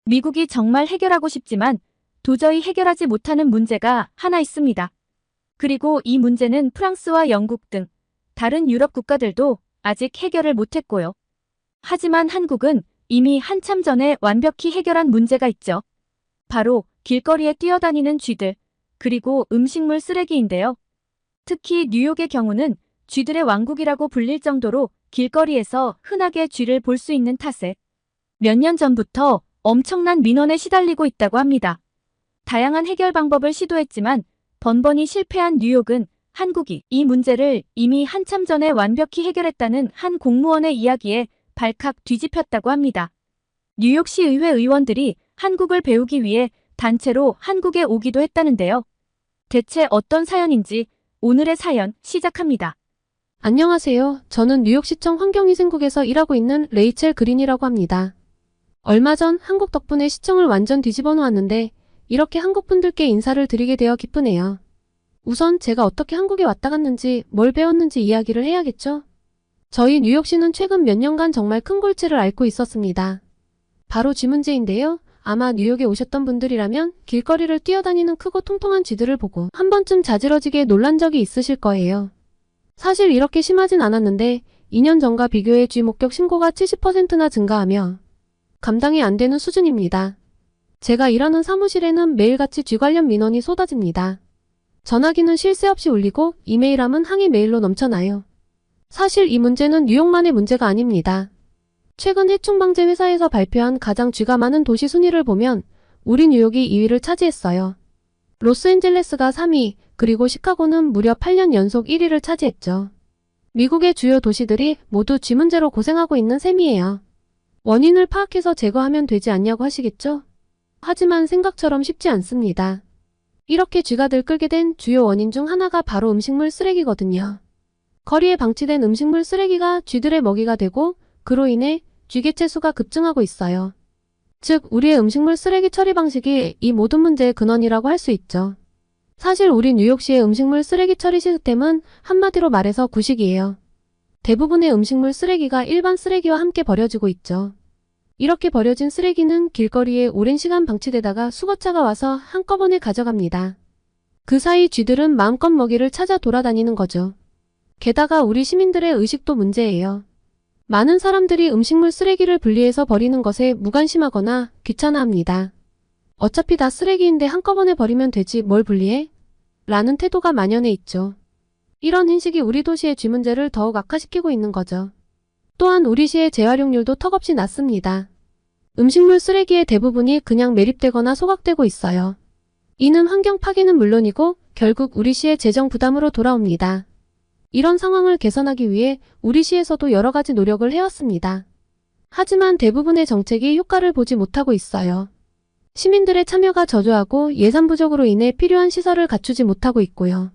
미국이 정말 해결하고 싶지만 도저히 해결하지 못하는 문제가 하나 있습니다. 그리고 이 문제는 프랑스와 영국 등 다른 유럽 국가들도 아직 해결을 못했고요. 하지만 한국은 이미 한참 전에 완벽히 해결한 문제가 있죠. 바로 길거리에 뛰어다니는 쥐들, 그리고 음식물 쓰레기인데요. 특히 뉴욕의 경우는 쥐들의 왕국이라고 불릴 정도로 길거리에서 흔하게 쥐를 볼 수 있는 탓에 몇 년 전부터 엄청난 민원에 시달리고 있다고 합니다. 다양한 해결 방법을 시도했지만 번번이 실패한 뉴욕은 한국이 이 문제를 이미 한참 전에 완벽히 해결했다는 한 공무원의 이야기에 발칵 뒤집혔다고 합니다. 뉴욕시 의회 의원들이 한국을 배우기 위해 단체로 한국에 오기도 했다는데요. 대체 어떤 사연인지 오늘의 사연 시작합니다. 안녕하세요. 저는 뉴욕시청 환경위생국에서 일하고 있는 레이첼 그린이라고 합니다. 얼마 전 한국 덕분에 시청을 완전 뒤집어 놓았는데 이렇게 한국 분들께 인사를 드리게 되어 기쁘네요. 우선 제가 어떻게 한국에 왔다 갔는지 뭘 배웠는지 이야기를 해야겠죠? 저희 뉴욕시는 최근 몇 년간 정말 큰 골치를 앓고 있었습니다. 바로 쥐 문제인데요. 아마 뉴욕에 오셨던 분들이라면 길거리를 뛰어다니는 크고 통통한 쥐들을 보고 한 번쯤 자지러지게 놀란 적이 있으실 거예요. 사실 이렇게 심하진 않았는데 2년 전과 비교해 쥐 목격 신고가 70%나 증가하며 감당이 안 되는 수준입니다. 제가 일하는 사무실에는 매일같이 쥐 관련 민원이 쏟아집니다. 전화기는 쉴 새 없이 울리고 이메일함은 항의 메일로 넘쳐나요. 사실 이 문제는 뉴욕만의 문제가 아닙니다. 최근 해충방제 회사에서 발표한 가장 쥐가 많은 도시 순위를 보면 우리 뉴욕이 2위를 차지했어요. 로스앤젤레스가 3위, 그리고 시카고는 무려 8년 연속 1위를 차지했죠. 미국의 주요 도시들이 모두 쥐 문제로 고생하고 있는 셈이에요. 원인을 파악해서 제거하면 되지 않냐고 하시겠죠? 하지만 생각처럼 쉽지 않습니다. 이렇게 쥐가 들끓게 된 주요 원인 중 하나가 바로 음식물 쓰레기거든요. 거리에 방치된 음식물 쓰레기가 쥐들의 먹이가 되고 그로 인해 쥐개체 수가 급증하고 있어요. 즉, 우리의 음식물 쓰레기 처리 방식이 이 모든 문제의 근원이라고 할 수 있죠. 사실 우리 뉴욕시의 음식물 쓰레기 처리 시스템은 한마디로 말해서 구식이에요. 대부분의 음식물 쓰레기가 일반 쓰레기와 함께 버려지고 있죠. 이렇게 버려진 쓰레기는 길거리에 오랜 시간 방치되다가 수거차가 와서 한꺼번에 가져갑니다. 그 사이 쥐들은 마음껏 먹이를 찾아 돌아다니는 거죠. 게다가 우리 시민들의 의식도 문제예요. 많은 사람들이 음식물 쓰레기를 분리해서 버리는 것에 무관심하거나 귀찮아합니다. 어차피 다 쓰레기인데 한꺼번에 버리면 되지 뭘 분리해? 라는 태도가 만연해 있죠. 이런 인식이 우리 도시의 쥐 문제를 더욱 악화시키고 있는 거죠. 또한 우리 시의 재활용률도 턱없이 낮습니다. 음식물 쓰레기의 대부분이 그냥 매립되거나 소각되고 있어요. 이는 환경 파괴는 물론이고 결국 우리 시의 재정 부담으로 돌아옵니다. 이런 상황을 개선하기 위해 우리 시에서도 여러 가지 노력을 해왔습니다. 하지만 대부분의 정책이 효과를 보지 못하고 있어요. 시민들의 참여가 저조하고 예산 부족으로 인해 필요한 시설을 갖추지 못하고 있고요.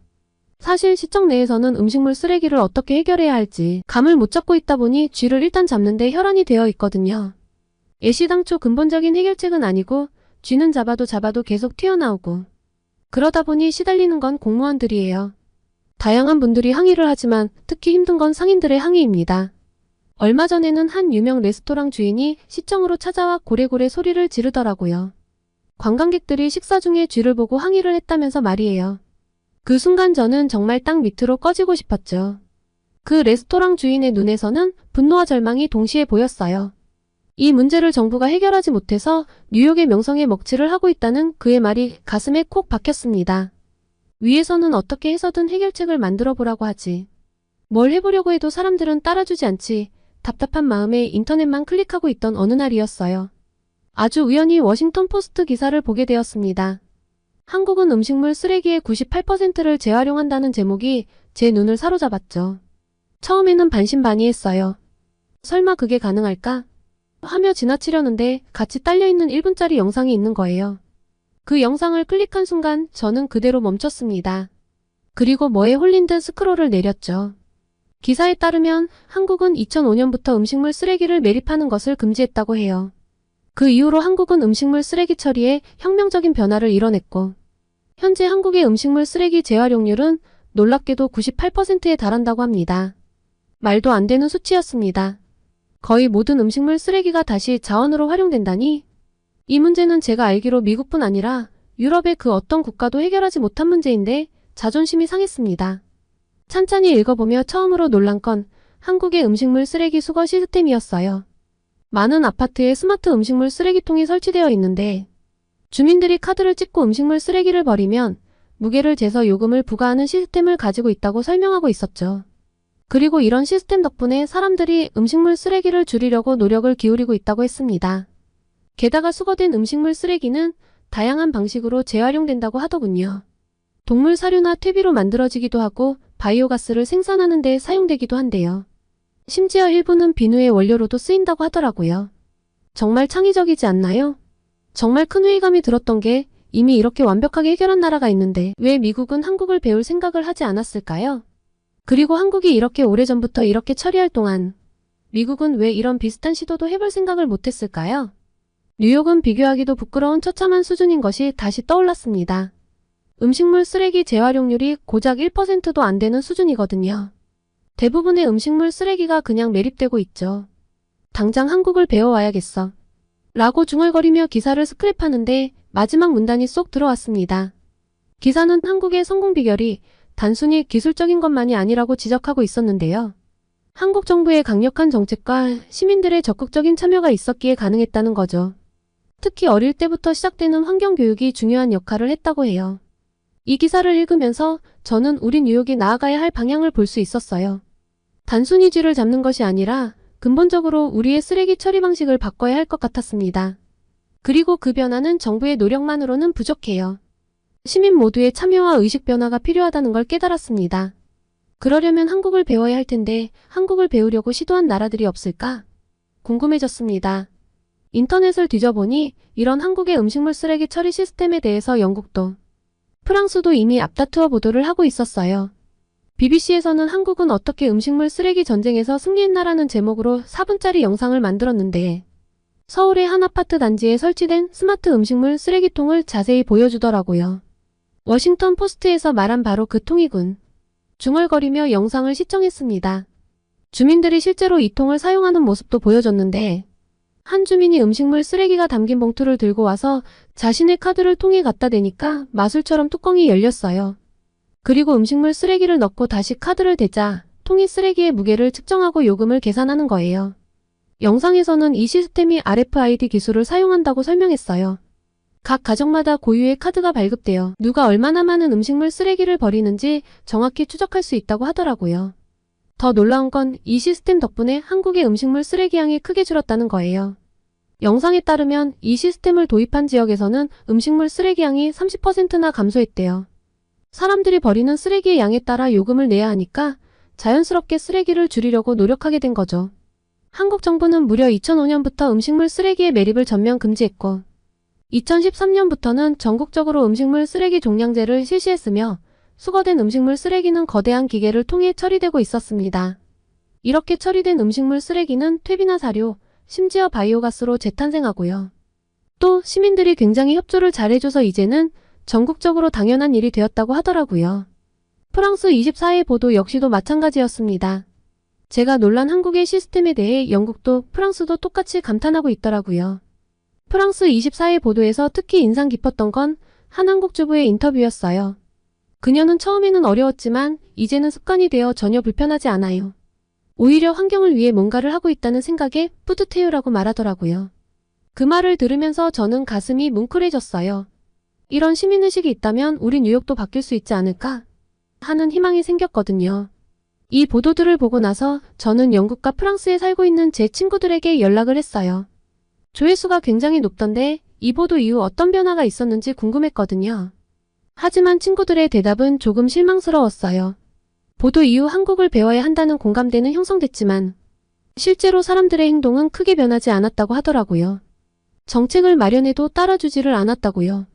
사실 시청 내에서는 음식물 쓰레기를 어떻게 해결해야 할지 감을 못 잡고 있다 보니 쥐를 일단 잡는 데 혈안이 되어 있거든요. 애시당초 근본적인 해결책은 아니고 쥐는 잡아도 계속 튀어나오고 그러다 보니 시달리는 건 공무원들이에요. 다양한 분들이 항의를 하지만 특히 힘든 건 상인들의 항의입니다. 얼마 전에는 한 유명 레스토랑 주인이 시청으로 찾아와 고래고래 소리를 지르더라고요. 관광객들이 식사 중에 쥐를 보고 항의를 했다면서 말이에요. 그 순간 저는 정말 땅 밑으로 꺼지고 싶었죠. 그 레스토랑 주인의 눈에서는 분노와 절망이 동시에 보였어요. 이 문제를 정부가 해결하지 못해서 뉴욕의 명성에 먹칠을 하고 있다는 그의 말이 가슴에 콕 박혔습니다. 위에서는 어떻게 해서든 해결책을 만들어 보라고 하지. 뭘 해보려고 해도 사람들은 따라주지 않지. 답답한 마음에 인터넷만 클릭하고 있던 어느 날이었어요. 아주 우연히 워싱턴 포스트 기사를 보게 되었습니다. 한국은 음식물 쓰레기의 98%를 재활용한다는 제목이 제 눈을 사로잡았죠. 처음에는 반신반의했어요. 설마 그게 가능할까? 하며 지나치려는데 같이 딸려있는 1분짜리 영상이 있는 거예요. 그 영상을 클릭한 순간 저는 그대로 멈췄습니다. 그리고 뭐에 홀린 듯 스크롤을 내렸죠. 기사에 따르면 한국은 2005년부터 음식물 쓰레기를 매립하는 것을 금지했다고 해요. 그 이후로 한국은 음식물 쓰레기 처리에 혁명적인 변화를 이뤄냈고 현재 한국의 음식물 쓰레기 재활용률은 놀랍게도 98%에 달한다고 합니다. 말도 안 되는 수치였습니다. 거의 모든 음식물 쓰레기가 다시 자원으로 활용된다니? 이 문제는 제가 알기로 미국뿐 아니라 유럽의 그 어떤 국가도 해결하지 못한 문제인데 자존심이 상했습니다. 찬찬히 읽어보며 처음으로 놀란 건 한국의 음식물 쓰레기 수거 시스템이었어요. 많은 아파트에 스마트 음식물 쓰레기통이 설치되어 있는데 주민들이 카드를 찍고 음식물 쓰레기를 버리면 무게를 재서 요금을 부과하는 시스템을 가지고 있다고 설명하고 있었죠. 그리고 이런 시스템 덕분에 사람들이 음식물 쓰레기를 줄이려고 노력을 기울이고 있다고 했습니다. 게다가 수거된 음식물 쓰레기는 다양한 방식으로 재활용된다고 하더군요. 동물 사료나 퇴비로 만들어지기도 하고 바이오가스를 생산하는 데 사용되기도 한대요. 심지어 일부는 비누의 원료로도 쓰인다고 하더라고요. 정말 창의적이지 않나요? 정말 큰 회의감이 들었던 게 이미 이렇게 완벽하게 해결한 나라가 있는데 왜 미국은 한국을 배울 생각을 하지 않았을까요? 그리고 한국이 이렇게 오래전부터 이렇게 처리할 동안 미국은 왜 이런 비슷한 시도도 해볼 생각을 못했을까요? 뉴욕은 비교하기도 부끄러운 처참한 수준인 것이 다시 떠올랐습니다. 음식물 쓰레기 재활용률이 고작 1%도 안 되는 수준이거든요. 대부분의 음식물 쓰레기가 그냥 매립되고 있죠. 당장 한국을 배워와야겠어. 라고 중얼거리며 기사를 스크랩하는데 마지막 문단이 쏙 들어왔습니다. 기사는 한국의 성공 비결이 단순히 기술적인 것만이 아니라고 지적하고 있었는데요. 한국 정부의 강력한 정책과 시민들의 적극적인 참여가 있었기에 가능했다는 거죠. 특히 어릴 때부터 시작되는 환경교육이 중요한 역할을 했다고 해요. 이 기사를 읽으면서 저는 우리 뉴욕이 나아가야 할 방향을 볼 수 있었어요. 단순히 쥐를 잡는 것이 아니라 근본적으로 우리의 쓰레기 처리 방식을 바꿔야 할 것 같았습니다. 그리고 그 변화는 정부의 노력만으로는 부족해요. 시민 모두의 참여와 의식 변화가 필요하다는 걸 깨달았습니다. 그러려면 한국을 배워야 할 텐데 한국을 배우려고 시도한 나라들이 없을까? 궁금해졌습니다. 인터넷을 뒤져보니 이런 한국의 음식물 쓰레기 처리 시스템에 대해서 영국도, 프랑스도 이미 앞다투어 보도를 하고 있었어요. BBC에서는 한국은 어떻게 음식물 쓰레기 전쟁에서 승리했나라는 제목으로 4분짜리 영상을 만들었는데 서울의 한 아파트 단지에 설치된 스마트 음식물 쓰레기통을 자세히 보여주더라고요. 워싱턴 포스트에서 말한 바로 그 통이군. 중얼거리며 영상을 시청했습니다. 주민들이 실제로 이 통을 사용하는 모습도 보여줬는데 한 주민이 음식물 쓰레기가 담긴 봉투를 들고 와서 자신의 카드를 통에 갖다 대니까 마술처럼 뚜껑이 열렸어요. 그리고 음식물 쓰레기를 넣고 다시 카드를 대자 통이 쓰레기의 무게를 측정하고 요금을 계산하는 거예요. 영상에서는 이 시스템이 RFID 기술을 사용한다고 설명했어요. 각 가정마다 고유의 카드가 발급되어 누가 얼마나 많은 음식물 쓰레기를 버리는지 정확히 추적할 수 있다고 하더라고요. 더 놀라운 건 이 시스템 덕분에 한국의 음식물 쓰레기 양이 크게 줄었다는 거예요. 영상에 따르면 이 시스템을 도입한 지역에서는 음식물 쓰레기 양이 30%나 감소했대요. 사람들이 버리는 쓰레기의 양에 따라 요금을 내야 하니까 자연스럽게 쓰레기를 줄이려고 노력하게 된 거죠. 한국 정부는 무려 2005년부터 음식물 쓰레기의 매립을 전면 금지했고 2013년부터는 전국적으로 음식물 쓰레기 종량제를 실시했으며 수거된 음식물 쓰레기는 거대한 기계를 통해 처리되고 있었습니다. 이렇게 처리된 음식물 쓰레기는 퇴비나 사료, 심지어 바이오가스로 재탄생하고요. 또 시민들이 굉장히 협조를 잘해줘서 이제는 전국적으로 당연한 일이 되었다고 하더라고요. 프랑스 24의 보도 역시도 마찬가지였습니다. 제가 놀란 한국의 시스템에 대해 영국도 프랑스도 똑같이 감탄하고 있더라고요. 프랑스 24의 보도에서 특히 인상 깊었던 건 한 한국 주부의 인터뷰였어요. 그녀는 처음에는 어려웠지만 이제는 습관이 되어 전혀 불편하지 않아요. 오히려 환경을 위해 뭔가를 하고 있다는 생각에 뿌듯해요라고 말하더라고요. 그 말을 들으면서 저는 가슴이 뭉클해졌어요. 이런 시민의식이 있다면 우리 뉴욕도 바뀔 수 있지 않을까 하는 희망이 생겼거든요. 이 보도들을 보고 나서 저는 영국과 프랑스에 살고 있는 제 친구들에게 연락을 했어요. 조회수가 굉장히 높던데 이 보도 이후 어떤 변화가 있었는지 궁금했거든요. 하지만 친구들의 대답은 조금 실망스러웠어요. 보도 이후 한국을 배워야 한다는 공감대는 형성됐지만 실제로 사람들의 행동은 크게 변하지 않았다고 하더라고요. 정책을 마련해도 따라주지를 않았다고요.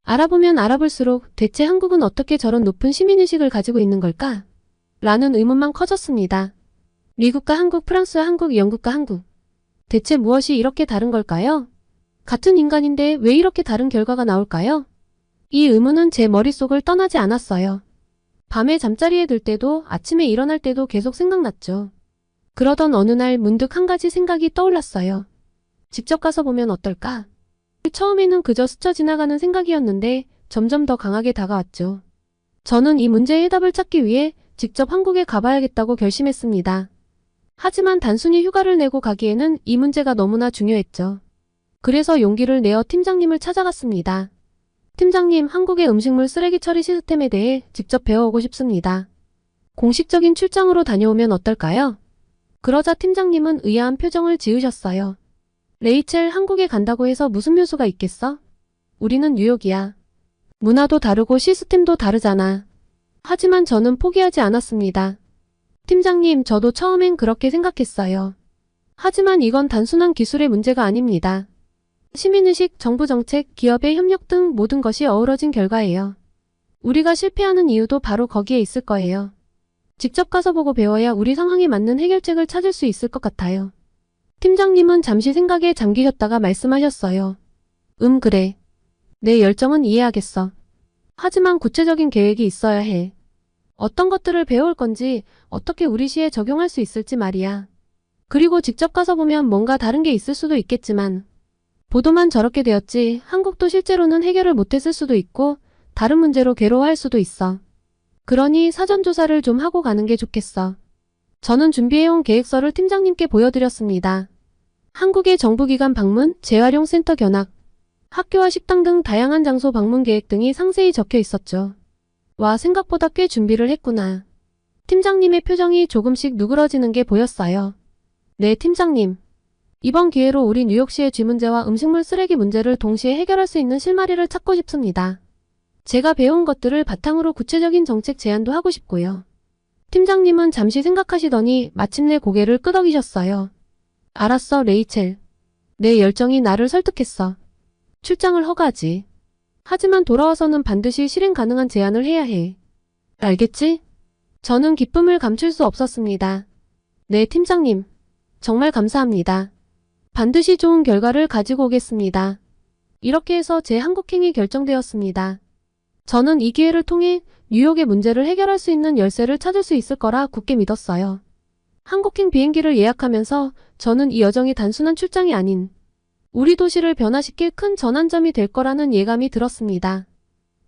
알아보면 알아볼수록 대체 한국은 어떻게 저런 높은 시민의식을 가지고 있는 걸까? 라는 의문만 커졌습니다. 미국과 한국, 프랑스와 한국, 영국과 한국. 대체 무엇이 이렇게 다른 걸까요? 같은 인간인데 왜 이렇게 다른 결과가 나올까요? 이 의문은 제 머릿속을 떠나지 않았어요. 밤에 잠자리에 들 때도 아침에 일어날 때도 계속 생각났죠. 그러던 어느 날 문득 한 가지 생각이 떠올랐어요. 직접 가서 보면 어떨까? 처음에는 그저 스쳐 지나가는 생각이었는데 점점 더 강하게 다가왔죠. 저는 이 문제의 해답을 찾기 위해 직접 한국에 가봐야겠다고 결심했습니다. 하지만 단순히 휴가를 내고 가기에는 이 문제가 너무나 중요했죠. 그래서 용기를 내어 팀장님을 찾아갔습니다. 팀장님, 한국의 음식물 쓰레기 처리 시스템에 대해 직접 배워오고 싶습니다. 공식적인 출장으로 다녀오면 어떨까요? 그러자 팀장님은 의아한 표정을 지으셨어요. 레이첼, 한국에 간다고 해서 무슨 묘수가 있겠어? 우리는 뉴욕이야. 문화도 다르고 시스템도 다르잖아. 하지만 저는 포기하지 않았습니다. 팀장님, 저도 처음엔 그렇게 생각했어요. 하지만 이건 단순한 기술의 문제가 아닙니다. 시민의식, 정부 정책, 기업의 협력 등 모든 것이 어우러진 결과예요. 우리가 실패하는 이유도 바로 거기에 있을 거예요. 직접 가서 보고 배워야 우리 상황에 맞는 해결책을 찾을 수 있을 것 같아요. 팀장님은 잠시 생각에 잠기셨다가 말씀하셨어요. 그래. 내 열정은 이해하겠어. 하지만 구체적인 계획이 있어야 해. 어떤 것들을 배울 건지, 어떻게 우리 시에 적용할 수 있을지 말이야. 그리고 직접 가서 보면 뭔가 다른 게 있을 수도 있겠지만, 보도만 저렇게 되었지 한국도 실제로는 해결을 못했을 수도 있고, 다른 문제로 괴로워할 수도 있어. 그러니 사전 조사를 좀 하고 가는 게 좋겠어. 저는 준비해온 계획서를 팀장님께 보여드렸습니다. 한국의 정부기관 방문, 재활용센터 견학, 학교와 식당 등 다양한 장소 방문 계획 등이 상세히 적혀 있었죠. 와, 생각보다 꽤 준비를 했구나. 팀장님의 표정이 조금씩 누그러지는 게 보였어요. 네, 팀장님. 이번 기회로 우리 뉴욕시의 쥐 문제와 음식물 쓰레기 문제를 동시에 해결할 수 있는 실마리를 찾고 싶습니다. 제가 배운 것들을 바탕으로 구체적인 정책 제안도 하고 싶고요. 팀장님은 잠시 생각하시더니 마침내 고개를 끄덕이셨어요. 알았어, 레이첼. 내 열정이 나를 설득했어. 출장을 허가하지. 하지만 돌아와서는 반드시 실행 가능한 제안을 해야 해. 알겠지? 저는 기쁨을 감출 수 없었습니다. 네, 팀장님. 정말 감사합니다. 반드시 좋은 결과를 가지고 오겠습니다. 이렇게 해서 제 한국행이 결정되었습니다. 저는 이 기회를 통해 뉴욕의 문제를 해결할 수 있는 열쇠를 찾을 수 있을 거라 굳게 믿었어요. 한국행 비행기를 예약하면서 저는 이 여정이 단순한 출장이 아닌 우리 도시를 변화시킬 큰 전환점이 될 거라는 예감이 들었습니다.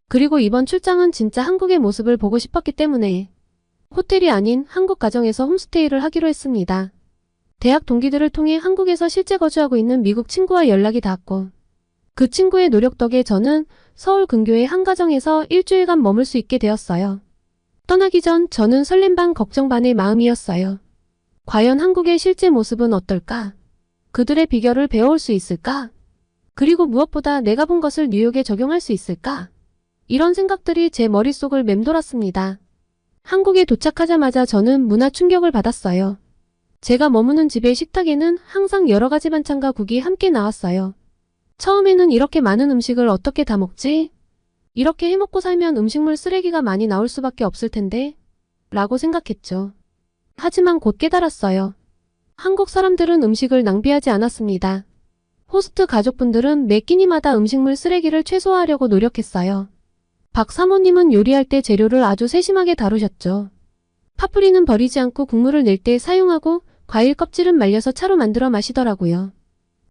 그리고 이번 출장은 진짜 한국의 모습을 보고 싶었기 때문에 호텔이 아닌 한국 가정에서 홈스테이를 하기로 했습니다. 대학 동기들을 통해 한국에서 실제 거주하고 있는 미국 친구와 연락이 닿았고 그 친구의 노력 덕에 저는 서울 근교의 한 가정에서 일주일간 머물 수 있게 되었어요. 떠나기 전 저는 설렘 반 걱정 반의 마음이었어요. 과연 한국의 실제 모습은 어떨까? 그들의 비결을 배워올 수 있을까? 그리고 무엇보다 내가 본 것을 뉴욕에 적용할 수 있을까? 이런 생각들이 제 머릿속을 맴돌았습니다. 한국에 도착하자마자 저는 문화 충격을 받았어요. 제가 머무는 집의 식탁에는 항상 여러 가지 반찬과 국이 함께 나왔어요. 처음에는 이렇게 많은 음식을 어떻게 다 먹지? 이렇게 해먹고 살면 음식물 쓰레기가 많이 나올 수밖에 없을 텐데 라고 생각했죠. 하지만 곧 깨달았어요. 한국 사람들은 음식을 낭비하지 않았습니다. 호스트 가족분들은 매 끼니마다 음식물 쓰레기를 최소화하려고 노력했어요. 박 사모님은 요리할 때 재료를 아주 세심하게 다루셨죠. 파프리는 버리지 않고 국물을 낼 때 사용하고 과일 껍질은 말려서 차로 만들어 마시더라고요.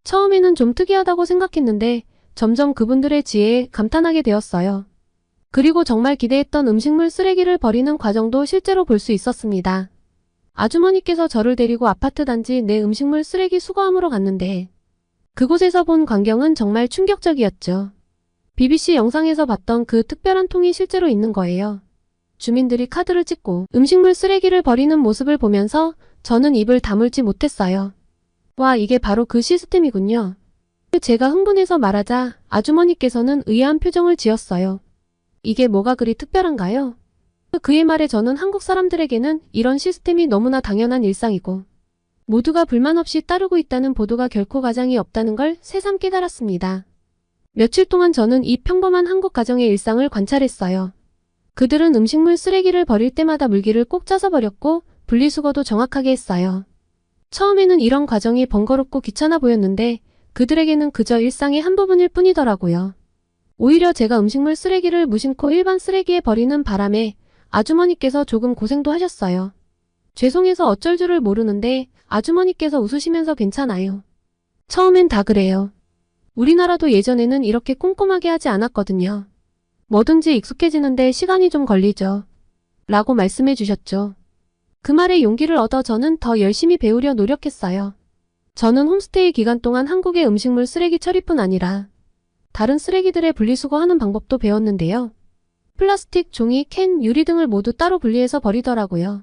처음에는 좀 특이하다고 생각했는데 점점 그분들의 지혜에 감탄하게 되었어요. 그리고 정말 기대했던 음식물 쓰레기를 버리는 과정도 실제로 볼 수 있었습니다. 아주머니께서 저를 데리고 아파트 단지 내 음식물 쓰레기 수거함으로 갔는데 그곳에서 본 광경은 정말 충격적이었죠. BBC 영상에서 봤던 그 특별한 통이 실제로 있는 거예요. 주민들이 카드를 찍고 음식물 쓰레기를 버리는 모습을 보면서 저는 입을 다물지 못했어요. 와, 이게 바로 그 시스템이군요. 제가 흥분해서 말하자 아주머니께서는 의아한 표정을 지었어요. 이게 뭐가 그리 특별한가요? 그의 말에 저는 한국 사람들에게는 이런 시스템이 너무나 당연한 일상이고 모두가 불만 없이 따르고 있다는 보도가 결코 가장이 없다는 걸 새삼 깨달았습니다. 며칠 동안 저는 이 평범한 한국 가정의 일상을 관찰했어요. 그들은 음식물 쓰레기를 버릴 때마다 물기를 꼭 짜서 버렸고 분리수거도 정확하게 했어요. 처음에는 이런 과정이 번거롭고 귀찮아 보였는데 그들에게는 그저 일상의 한 부분일 뿐이더라고요. 오히려 제가 음식물 쓰레기를 무심코 일반 쓰레기에 버리는 바람에 아주머니께서 조금 고생도 하셨어요. 죄송해서 어쩔 줄을 모르는데 아주머니께서 웃으시면서 괜찮아요. 처음엔 다 그래요. 우리나라도 예전에는 이렇게 꼼꼼하게 하지 않았거든요. 뭐든지 익숙해지는데 시간이 좀 걸리죠. 라고 말씀해 주셨죠. 그 말에 용기를 얻어 저는 더 열심히 배우려 노력했어요. 저는 홈스테이 기간 동안 한국의 음식물 쓰레기 처리뿐 아니라 다른 쓰레기들의 분리수거하는 방법도 배웠는데요. 플라스틱, 종이, 캔, 유리 등을 모두 따로 분리해서 버리더라고요.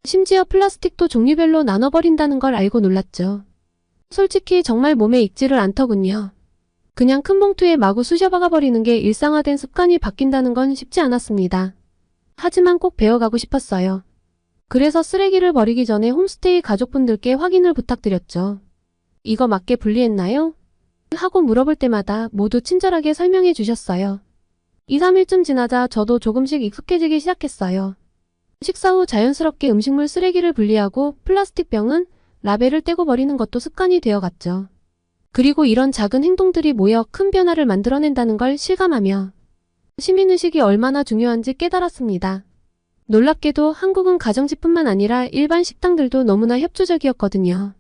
심지어 플라스틱도 종류별로 나눠버린다는 걸 알고 놀랐죠. 솔직히 정말 몸에 익지를 않더군요. 그냥 큰 봉투에 마구 쑤셔박아 버리는 게 일상화된 습관이 바뀐다는 건 쉽지 않았습니다. 하지만 꼭 배워가고 싶었어요. 그래서 쓰레기를 버리기 전에 홈스테이 가족분들께 확인을 부탁드렸죠. 이거 맞게 분리했나요? 하고 물어볼 때마다 모두 친절하게 설명해 주셨어요. 2, 3일쯤 지나자 저도 조금씩 익숙해지기 시작했어요. 식사 후 자연스럽게 음식물 쓰레기를 분리하고 플라스틱 병은 라벨을 떼고 버리는 것도 습관이 되어갔죠. 그리고 이런 작은 행동들이 모여 큰 변화를 만들어낸다는 걸 실감하며 시민의식이 얼마나 중요한지 깨달았습니다. 놀랍게도 한국은 가정집뿐만 아니라 일반 식당들도 너무나 협조적이었거든요.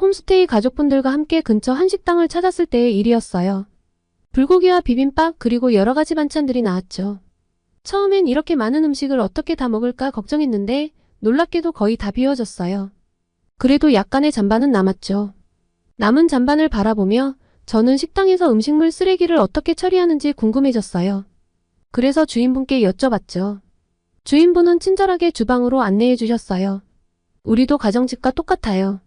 홈스테이 가족분들과 함께 근처 한식당을 찾았을 때의 일이었어요. 불고기와 비빔밥 그리고 여러 가지 반찬들이 나왔죠. 처음엔 이렇게 많은 음식을 어떻게 다 먹을까 걱정했는데 놀랍게도 거의 다 비워졌어요. 그래도 약간의 잔반은 남았죠. 남은 잔반을 바라보며 저는 식당에서 음식물 쓰레기를 어떻게 처리하는지 궁금해졌어요. 그래서 주인분께 여쭤봤죠. 주인분은 친절하게 주방으로 안내해 주셨어요. 우리도 가정집과 똑같아요.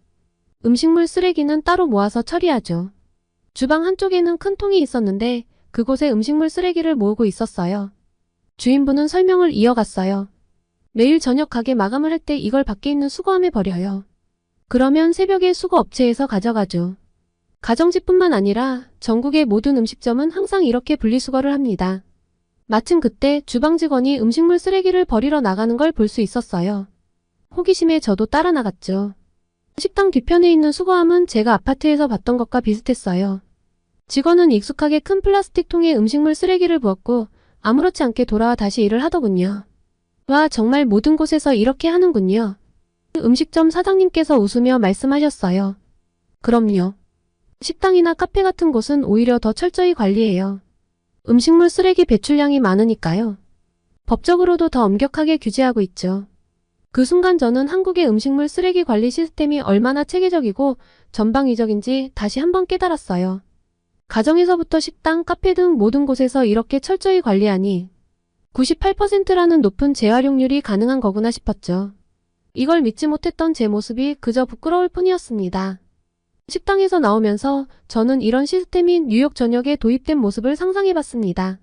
음식물 쓰레기는 따로 모아서 처리하죠. 주방 한쪽에는 큰 통이 있었는데 그곳에 음식물 쓰레기를 모으고 있었어요. 주인분은 설명을 이어갔어요. 매일 저녁 가게 마감을 할 때 이걸 밖에 있는 수거함에 버려요. 그러면 새벽에 수거업체에서 가져가죠. 가정집뿐만 아니라 전국의 모든 음식점은 항상 이렇게 분리수거를 합니다. 마침 그때 주방 직원이 음식물 쓰레기를 버리러 나가는 걸 볼 수 있었어요. 호기심에 저도 따라 나갔죠. 식당 뒤편에 있는 수거함은 제가 아파트에서 봤던 것과 비슷했어요. 직원은 익숙하게 큰 플라스틱 통에 음식물 쓰레기를 부었고 아무렇지 않게 돌아와 다시 일을 하더군요. 와, 정말 모든 곳에서 이렇게 하는군요. 음식점 사장님께서 웃으며 말씀하셨어요. 그럼요. 식당이나 카페 같은 곳은 오히려 더 철저히 관리해요. 음식물 쓰레기 배출량이 많으니까요. 법적으로도 더 엄격하게 규제하고 있죠. 그 순간 저는 한국의 음식물 쓰레기 관리 시스템이 얼마나 체계적이고 전방위적인지 다시 한번 깨달았어요. 가정에서부터 식당, 카페 등 모든 곳에서 이렇게 철저히 관리하니 98%라는 높은 재활용률이 가능한 거구나 싶었죠. 이걸 믿지 못했던 제 모습이 그저 부끄러울 뿐이었습니다. 식당에서 나오면서 저는 이런 시스템이 뉴욕 전역에 도입된 모습을 상상해봤습니다.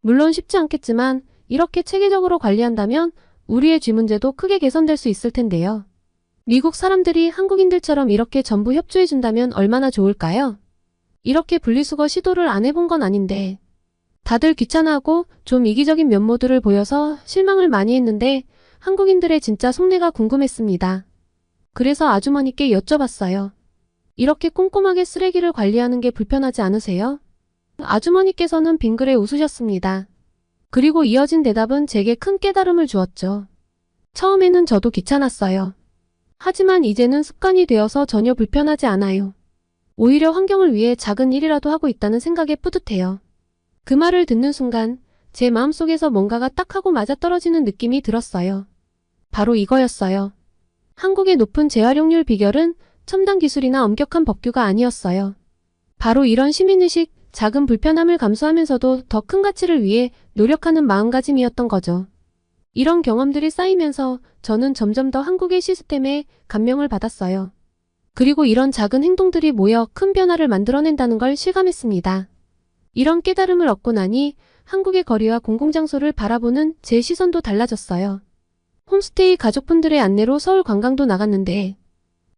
물론 쉽지 않겠지만 이렇게 체계적으로 관리한다면 우리의 쥐 문제도 크게 개선될 수 있을 텐데요. 미국 사람들이 한국인들처럼 이렇게 전부 협조해준다면 얼마나 좋을까요? 이렇게 분리수거 시도를 안 해본 건 아닌데 다들 귀찮아하고 좀 이기적인 면모들을 보여서 실망을 많이 했는데 한국인들의 진짜 속내가 궁금했습니다. 그래서 아주머니께 여쭤봤어요. 이렇게 꼼꼼하게 쓰레기를 관리하는 게 불편하지 않으세요? 아주머니께서는 빙그레 웃으셨습니다. 그리고 이어진 대답은 제게 큰 깨달음을 주었죠. 처음에는 저도 귀찮았어요. 하지만 이제는 습관이 되어서 전혀 불편하지 않아요. 오히려 환경을 위해 작은 일이라도 하고 있다는 생각에 뿌듯해요. 그 말을 듣는 순간 제 마음속에서 뭔가가 딱 하고 맞아떨어지는 느낌이 들었어요. 바로 이거였어요. 한국의 높은 재활용률 비결은 첨단 기술이나 엄격한 법규가 아니었어요. 바로 이런 시민의식, 작은 불편함을 감수하면서도 더 큰 가치를 위해 노력하는 마음가짐이었던 거죠. 이런 경험들이 쌓이면서 저는 점점 더 한국의 시스템에 감명을 받았어요. 그리고 이런 작은 행동들이 모여 큰 변화를 만들어낸다는 걸 실감했습니다. 이런 깨달음을 얻고 나니 한국의 거리와 공공장소를 바라보는 제 시선도 달라졌어요. 홈스테이 가족분들의 안내로 서울 관광도 나갔는데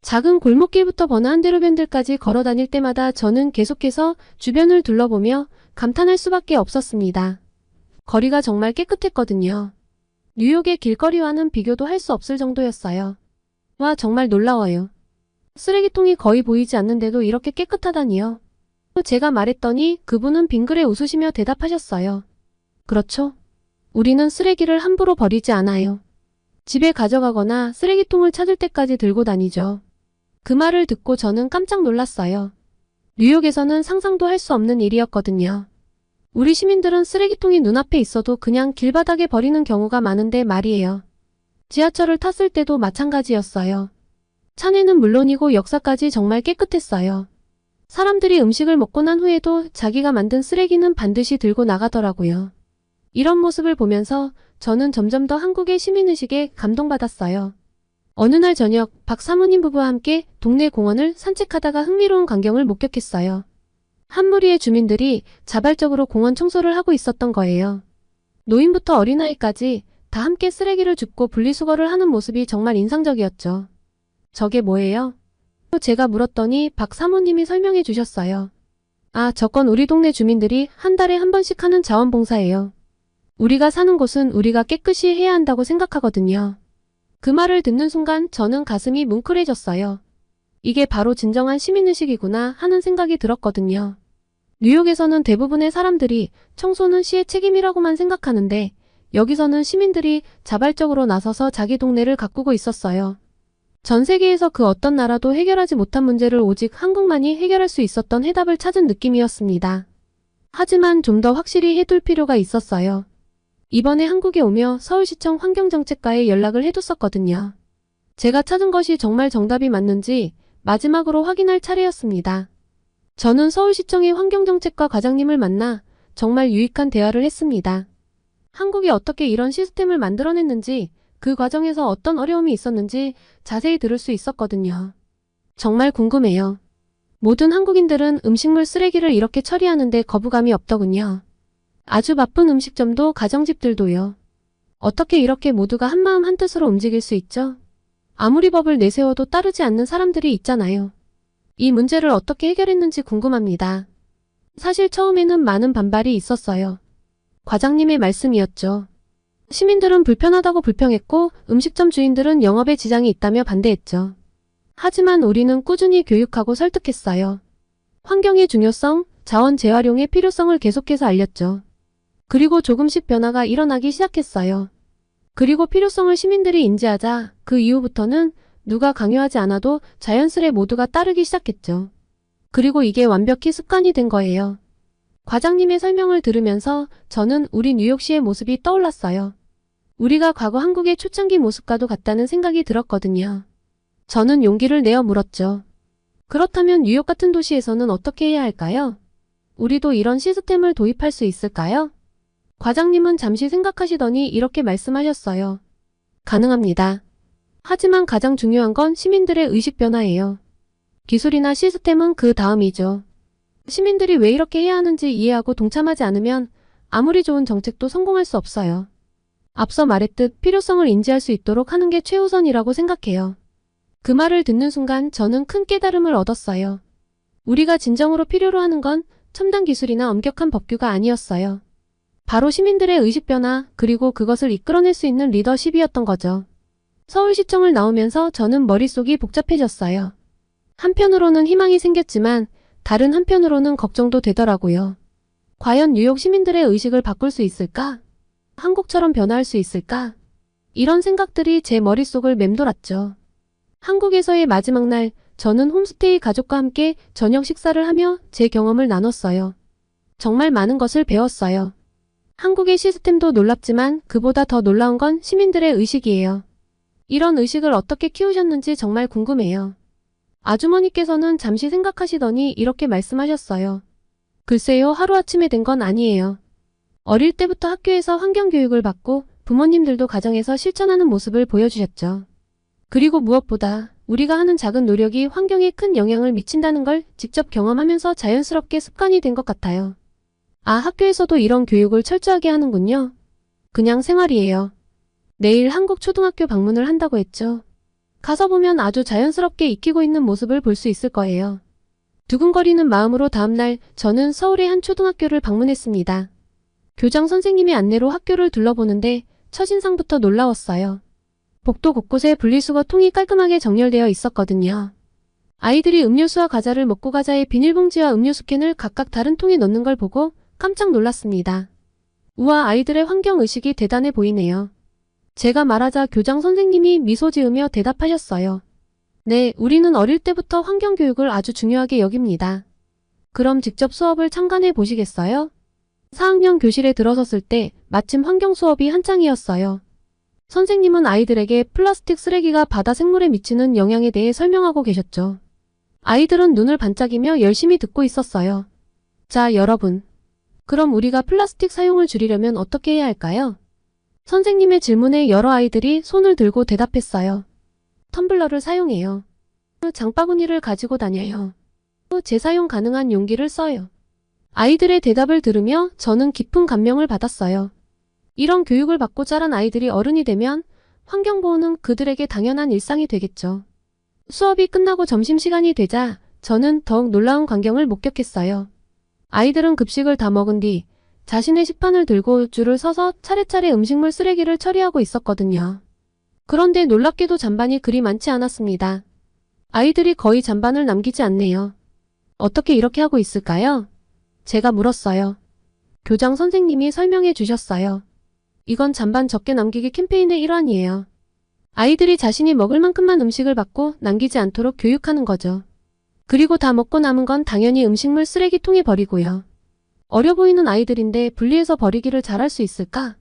작은 골목길부터 번화한 대로변들까지 걸어 다닐 때마다 저는 계속해서 주변을 둘러보며 감탄할 수밖에 없었습니다. 거리가 정말 깨끗했거든요. 뉴욕의 길거리와는 비교도 할 수 없을 정도였어요. 와, 정말 놀라워요. 쓰레기통이 거의 보이지 않는데도 이렇게 깨끗하다니요. 제가 말했더니 그분은 빙그레 웃으시며 대답하셨어요. 그렇죠. 우리는 쓰레기를 함부로 버리지 않아요. 집에 가져가거나 쓰레기통을 찾을 때까지 들고 다니죠. 그 말을 듣고 저는 깜짝 놀랐어요. 뉴욕에서는 상상도 할 수 없는 일이었거든요. 우리 시민들은 쓰레기통이 눈앞에 있어도 그냥 길바닥에 버리는 경우가 많은데 말이에요. 지하철을 탔을 때도 마찬가지였어요. 차내는 물론이고 역사까지 정말 깨끗했어요. 사람들이 음식을 먹고 난 후에도 자기가 만든 쓰레기는 반드시 들고 나가더라고요. 이런 모습을 보면서 저는 점점 더 한국의 시민의식에 감동받았어요. 어느 날 저녁 박 사모님 부부와 함께 동네 공원을 산책하다가 흥미로운 광경을 목격했어요. 한 무리의 주민들이 자발적으로 공원 청소를 하고 있었던 거예요. 노인부터 어린아이까지 다 함께 쓰레기를 줍고 분리수거를 하는 모습이 정말 인상적이었죠. 저게 뭐예요? 제가 물었더니 박 사모님이 설명해 주셨어요. 아, 저건 우리 동네 주민들이 한 달에 한 번씩 하는 자원봉사예요. 우리가 사는 곳은 우리가 깨끗이 해야 한다고 생각하거든요. 그 말을 듣는 순간 저는 가슴이 뭉클해졌어요. 이게 바로 진정한 시민의식이구나 하는 생각이 들었거든요. 뉴욕에서는 대부분의 사람들이 청소는 시의 책임이라고만 생각하는데 여기서는 시민들이 자발적으로 나서서 자기 동네를 가꾸고 있었어요. 전 세계에서 그 어떤 나라도 해결하지 못한 문제를 오직 한국만이 해결할 수 있었던 해답을 찾은 느낌이었습니다. 하지만 좀 더 확실히 해둘 필요가 있었어요. 이번에 한국에 오며 서울시청 환경정책과에 연락을 해뒀었거든요. 제가 찾은 것이 정말 정답이 맞는지 마지막으로 확인할 차례였습니다. 저는 서울시청의 환경정책과 과장님을 만나 정말 유익한 대화를 했습니다. 한국이 어떻게 이런 시스템을 만들어냈는지, 그 과정에서 어떤 어려움이 있었는지 자세히 들을 수 있었거든요. 정말 궁금해요. 모든 한국인들은 음식물 쓰레기를 이렇게 처리하는데 거부감이 없더군요. 아주 바쁜 음식점도 가정집들도요. 어떻게 이렇게 모두가 한마음 한뜻으로 움직일 수 있죠? 아무리 법을 내세워도 따르지 않는 사람들이 있잖아요. 이 문제를 어떻게 해결했는지 궁금합니다. 사실 처음에는 많은 반발이 있었어요. 과장님의 말씀이었죠. 시민들은 불편하다고 불평했고 음식점 주인들은 영업에 지장이 있다며 반대했죠. 하지만 우리는 꾸준히 교육하고 설득했어요. 환경의 중요성, 자원 재활용의 필요성을 계속해서 알렸죠. 그리고 조금씩 변화가 일어나기 시작했어요. 그리고 필요성을 시민들이 인지하자 그 이후부터는 누가 강요하지 않아도 자연스레 모두가 따르기 시작했죠. 그리고 이게 완벽히 습관이 된 거예요. 과장님의 설명을 들으면서 저는 우리 뉴욕시의 모습이 떠올랐어요. 우리가 과거 한국의 초창기 모습과도 같다는 생각이 들었거든요. 저는 용기를 내어 물었죠. 그렇다면 뉴욕 같은 도시에서는 어떻게 해야 할까요? 우리도 이런 시스템을 도입할 수 있을까요? 과장님은 잠시 생각하시더니 이렇게 말씀하셨어요. 가능합니다. 하지만 가장 중요한 건 시민들의 의식 변화예요. 기술이나 시스템은 그 다음이죠. 시민들이 왜 이렇게 해야 하는지 이해하고 동참하지 않으면 아무리 좋은 정책도 성공할 수 없어요. 앞서 말했듯 필요성을 인지할 수 있도록 하는 게 최우선이라고 생각해요. 그 말을 듣는 순간 저는 큰 깨달음을 얻었어요. 우리가 진정으로 필요로 하는 건 첨단 기술이나 엄격한 법규가 아니었어요. 바로 시민들의 의식 변화, 그리고 그것을 이끌어낼 수 있는 리더십이었던 거죠. 서울시청을 나오면서 저는 머릿속이 복잡해졌어요. 한편으로는 희망이 생겼지만 다른 한편으로는 걱정도 되더라고요. 과연 뉴욕 시민들의 의식을 바꿀 수 있을까? 한국처럼 변화할 수 있을까? 이런 생각들이 제 머릿속을 맴돌았죠. 한국에서의 마지막 날, 저는 홈스테이 가족과 함께 저녁 식사를 하며 제 경험을 나눴어요. 정말 많은 것을 배웠어요. 한국의 시스템도 놀랍지만 그보다 더 놀라운 건 시민들의 의식이에요. 이런 의식을 어떻게 키우셨는지 정말 궁금해요. 아주머니께서는 잠시 생각하시더니 이렇게 말씀하셨어요. 글쎄요, 하루아침에 된 건 아니에요. 어릴 때부터 학교에서 환경교육을 받고 부모님들도 가정에서 실천하는 모습을 보여주셨죠. 그리고 무엇보다 우리가 하는 작은 노력이 환경에 큰 영향을 미친다는 걸 직접 경험하면서 자연스럽게 습관이 된 것 같아요. 아, 학교에서도 이런 교육을 철저하게 하는군요. 그냥 생활이에요. 내일 한국 초등학교 방문을 한다고 했죠. 가서 보면 아주 자연스럽게 익히고 있는 모습을 볼 수 있을 거예요. 두근거리는 마음으로 다음날 저는 서울의 한 초등학교를 방문했습니다. 교장 선생님의 안내로 학교를 둘러보는데 첫인상부터 놀라웠어요. 복도 곳곳에 분리수거 통이 깔끔하게 정렬되어 있었거든요. 아이들이 음료수와 과자를 먹고 과자에 비닐봉지와 음료수 캔을 각각 다른 통에 넣는 걸 보고 깜짝 놀랐습니다. 우와, 아이들의 환경의식이 대단해 보이네요. 제가 말하자 교장 선생님이 미소 지으며 대답하셨어요. 네, 우리는 어릴 때부터 환경교육을 아주 중요하게 여깁니다. 그럼 직접 수업을 참관해 보시겠어요? 4학년 교실에 들어섰을 때 마침 환경 수업이 한창이었어요. 선생님은 아이들에게 플라스틱 쓰레기가 바다 생물에 미치는 영향에 대해 설명하고 계셨죠. 아이들은 눈을 반짝이며 열심히 듣고 있었어요. 자, 여러분. 그럼 우리가 플라스틱 사용을 줄이려면 어떻게 해야 할까요? 선생님의 질문에 여러 아이들이 손을 들고 대답했어요. 텀블러를 사용해요. 장바구니를 가지고 다녀요. 재사용 가능한 용기를 써요. 아이들의 대답을 들으며 저는 깊은 감명을 받았어요. 이런 교육을 받고 자란 아이들이 어른이 되면 환경보호는 그들에게 당연한 일상이 되겠죠. 수업이 끝나고 점심시간이 되자 저는 더욱 놀라운 광경을 목격했어요. 아이들은 급식을 다 먹은 뒤 자신의 식판을 들고 줄을 서서 차례차례 음식물 쓰레기를 처리하고 있었거든요. 그런데 놀랍게도 잔반이 그리 많지 않았습니다. 아이들이 거의 잔반을 남기지 않네요. 어떻게 이렇게 하고 있을까요? 제가 물었어요. 교장 선생님이 설명해 주셨어요. 이건 잔반 적게 남기기 캠페인의 일환이에요. 아이들이 자신이 먹을 만큼만 음식을 받고 남기지 않도록 교육하는 거죠. 그리고 다 먹고 남은 건 당연히 음식물 쓰레기통에 버리고요. 어려 보이는 아이들인데 분리해서 버리기를 잘할 수 있을까?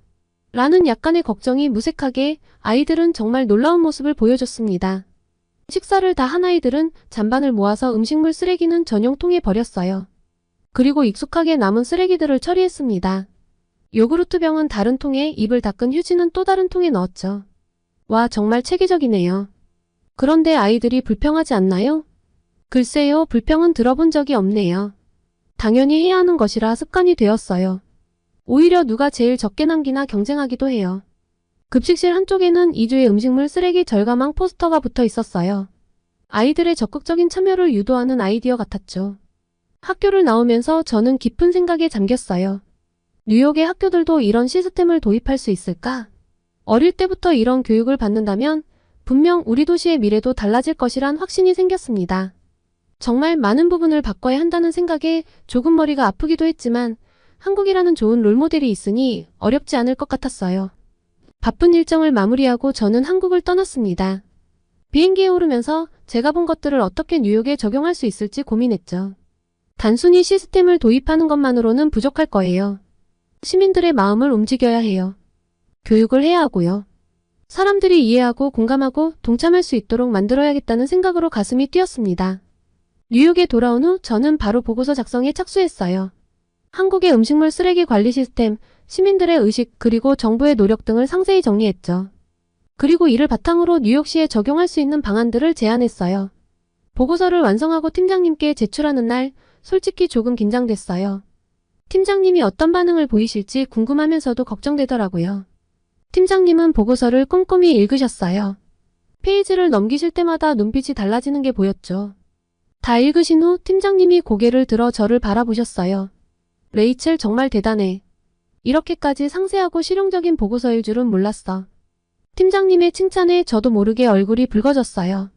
라는 약간의 걱정이 무색하게 아이들은 정말 놀라운 모습을 보여줬습니다. 식사를 다 한 아이들은 잔반을 모아서 음식물 쓰레기는 전용통에 버렸어요. 그리고 익숙하게 남은 쓰레기들을 처리했습니다. 요구르트 병은 다른 통에, 입을 닦은 휴지는 또 다른 통에 넣었죠. 와, 정말 체계적이네요. 그런데 아이들이 불평하지 않나요? 글쎄요, 불평은 들어본 적이 없네요. 당연히 해야 하는 것이라 습관이 되었어요. 오히려 누가 제일 적게 남기나 경쟁하기도 해요. 급식실 한쪽에는 2주의 음식물 쓰레기 절감왕 포스터가 붙어 있었어요. 아이들의 적극적인 참여를 유도하는 아이디어 같았죠. 학교를 나오면서 저는 깊은 생각에 잠겼어요. 뉴욕의 학교들도 이런 시스템을 도입할 수 있을까? 어릴 때부터 이런 교육을 받는다면 분명 우리 도시의 미래도 달라질 것이란 확신이 생겼습니다. 정말 많은 부분을 바꿔야 한다는 생각에 조금 머리가 아프기도 했지만 한국이라는 좋은 롤모델이 있으니 어렵지 않을 것 같았어요. 바쁜 일정을 마무리하고 저는 한국을 떠났습니다. 비행기에 오르면서 제가 본 것들을 어떻게 뉴욕에 적용할 수 있을지 고민했죠. 단순히 시스템을 도입하는 것만으로는 부족할 거예요. 시민들의 마음을 움직여야 해요. 교육을 해야 하고요. 사람들이 이해하고 공감하고 동참할 수 있도록 만들어야겠다는 생각으로 가슴이 뛰었습니다. 뉴욕에 돌아온 후 저는 바로 보고서 작성에 착수했어요. 한국의 음식물 쓰레기 관리 시스템, 시민들의 의식, 그리고 정부의 노력 등을 상세히 정리했죠. 그리고 이를 바탕으로 뉴욕시에 적용할 수 있는 방안들을 제안했어요. 보고서를 완성하고 팀장님께 제출하는 날, 솔직히 조금 긴장됐어요. 팀장님이 어떤 반응을 보이실지 궁금하면서도 걱정되더라고요. 팀장님은 보고서를 꼼꼼히 읽으셨어요. 페이지를 넘기실 때마다 눈빛이 달라지는 게 보였죠. 다 읽으신 후 팀장님이 고개를 들어 저를 바라보셨어요. 레이첼, 정말 대단해. 이렇게까지 상세하고 실용적인 보고서일 줄은 몰랐어. 팀장님의 칭찬에 저도 모르게 얼굴이 붉어졌어요.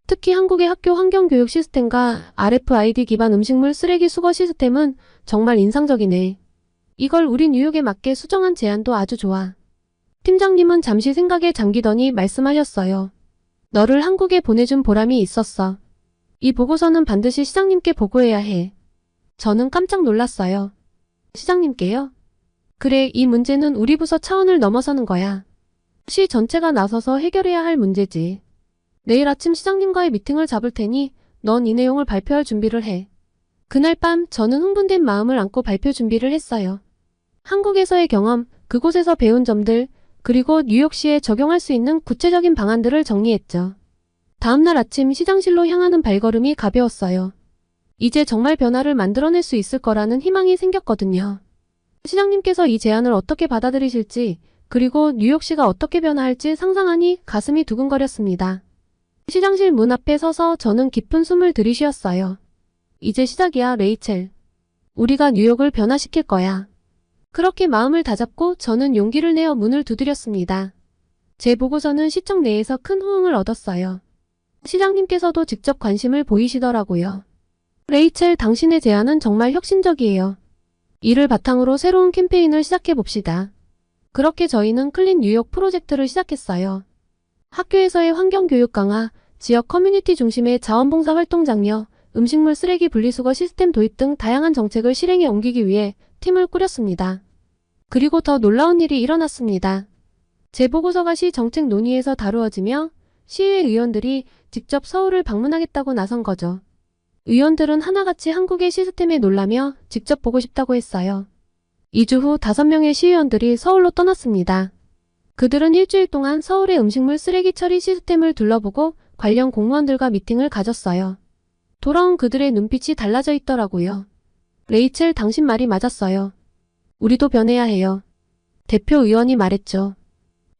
특히 한국의 학교 환경교육 시스템과 RFID 기반 음식물 쓰레기 수거 시스템은 정말 인상적이네. 이걸 우리 뉴욕에 맞게 수정한 제안도 아주 좋아. 팀장님은 잠시 생각에 잠기더니 말씀하셨어요. 너를 한국에 보내준 보람이 있었어. 이 보고서는 반드시 시장님께 보고해야 해. 저는 깜짝 놀랐어요. 시장님께요? 그래, 이 문제는 우리 부서 차원을 넘어서는 거야. 시 전체가 나서서 해결해야 할 문제지. 내일 아침 시장님과의 미팅을 잡을 테니 넌 이 내용을 발표할 준비를 해. 그날 밤 저는 흥분된 마음을 안고 발표 준비를 했어요. 한국에서의 경험, 그곳에서 배운 점들, 그리고 뉴욕시에 적용할 수 있는 구체적인 방안들을 정리했죠. 다음날 아침 시장실로 향하는 발걸음이 가벼웠어요. 이제 정말 변화를 만들어낼 수 있을 거라는 희망이 생겼거든요. 시장님께서 이 제안을 어떻게 받아들이실지, 그리고 뉴욕시가 어떻게 변화할지 상상하니 가슴이 두근거렸습니다. 시장실 문 앞에 서서 저는 깊은 숨을 들이쉬었어요. 이제 시작이야, 레이첼. 우리가 뉴욕을 변화시킬 거야. 그렇게 마음을 다잡고 저는 용기를 내어 문을 두드렸습니다. 제 보고서는 시청 내에서 큰 호응을 얻었어요. 시장님께서도 직접 관심을 보이시더라고요. 레이첼, 당신의 제안은 정말 혁신적이에요. 이를 바탕으로 새로운 캠페인을 시작해봅시다. 그렇게 저희는 클린 뉴욕 프로젝트를 시작했어요. 학교에서의 환경교육 강화, 지역 커뮤니티 중심의 자원봉사 활동 장려, 음식물 쓰레기 분리수거 시스템 도입 등 다양한 정책을 실행에 옮기기 위해 팀을 꾸렸습니다. 그리고 더 놀라운 일이 일어났습니다. 재보고서가 시 정책 논의에서 다루어지며 시의회 의원들이 직접 서울을 방문하겠다고 나선 거죠. 의원들은 하나같이 한국의 시스템에 놀라며 직접 보고 싶다고 했어요. 2주 후 5명의 시의원들이 서울로 떠났습니다. 그들은 일주일 동안 서울의 음식물 쓰레기 처리 시스템을 둘러보고 관련 공무원들과 미팅을 가졌어요. 돌아온 그들의 눈빛이 달라져 있더라고요. 레이첼, 당신 말이 맞았어요. 우리도 변해야 해요. 대표 의원이 말했죠.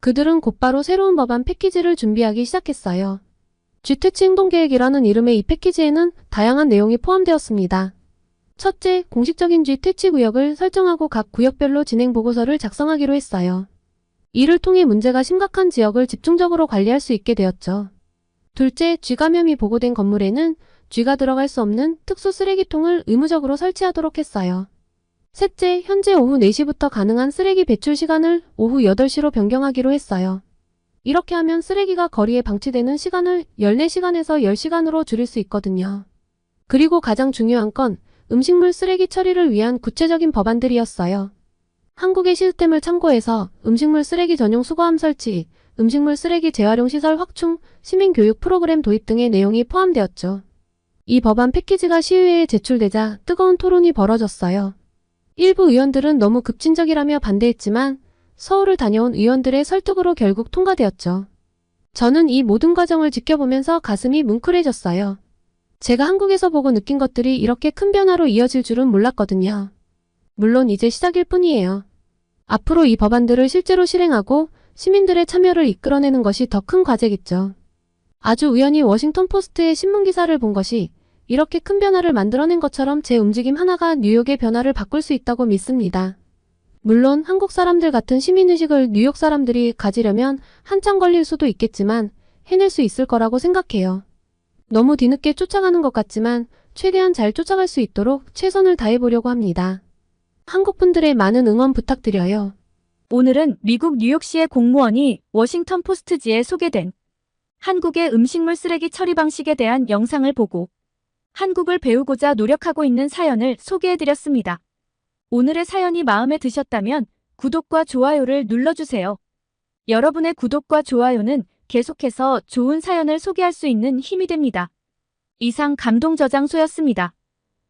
그들은 곧바로 새로운 법안 패키지를 준비하기 시작했어요. G태치 행동계획이라는 이름의 이 패키지에는 다양한 내용이 포함되었습니다. 첫째, 공식적인 G태치 구역을 설정하고 각 구역별로 진행 보고서를 작성하기로 했어요. 이를 통해 문제가 심각한 지역을 집중적으로 관리할 수 있게 되었죠. 둘째, G감염이 보고된 건물에는 G가 들어갈 수 없는 특수 쓰레기통을 의무적으로 설치하도록 했어요. 셋째, 현재 오후 4시부터 가능한 쓰레기 배출 시간을 오후 8시로 변경하기로 했어요. 이렇게 하면 쓰레기가 거리에 방치되는 시간을 14시간에서 10시간으로 줄일 수 있거든요. 그리고 가장 중요한 건 음식물 쓰레기 처리를 위한 구체적인 법안들이었어요. 한국의 시스템을 참고해서 음식물 쓰레기 전용 수거함 설치, 음식물 쓰레기 재활용 시설 확충, 시민교육 프로그램 도입 등의 내용이 포함되었죠. 이 법안 패키지가 시의회에 제출되자 뜨거운 토론이 벌어졌어요. 일부 의원들은 너무 급진적이라며 반대했지만 서울을 다녀온 의원들의 설득으로 결국 통과되었죠. 저는 이 모든 과정을 지켜보면서 가슴이 뭉클해졌어요. 제가 한국에서 보고 느낀 것들이 이렇게 큰 변화로 이어질 줄은 몰랐거든요. 물론 이제 시작일 뿐이에요. 앞으로 이 법안들을 실제로 실행하고 시민들의 참여를 이끌어내는 것이 더 큰 과제겠죠. 아주 우연히 워싱턴 포스트의 신문기사를 본 것이 이렇게 큰 변화를 만들어낸 것처럼 제 움직임 하나가 뉴욕의 변화를 바꿀 수 있다고 믿습니다. 물론 한국 사람들 같은 시민의식을 뉴욕 사람들이 가지려면 한참 걸릴 수도 있겠지만 해낼 수 있을 거라고 생각해요. 너무 뒤늦게 쫓아가는 것 같지만 최대한 잘 쫓아갈 수 있도록 최선을 다해보려고 합니다. 한국 분들의 많은 응원 부탁드려요. 오늘은 미국 뉴욕시의 공무원이 워싱턴 포스트지에 소개된 한국의 음식물 쓰레기 처리 방식에 대한 영상을 보고 한국을 배우고자 노력하고 있는 사연을 소개해드렸습니다. 오늘의 사연이 마음에 드셨다면 구독과 좋아요를 눌러주세요. 여러분의 구독과 좋아요는 계속해서 좋은 사연을 소개할 수 있는 힘이 됩니다. 이상 감동저장소였습니다.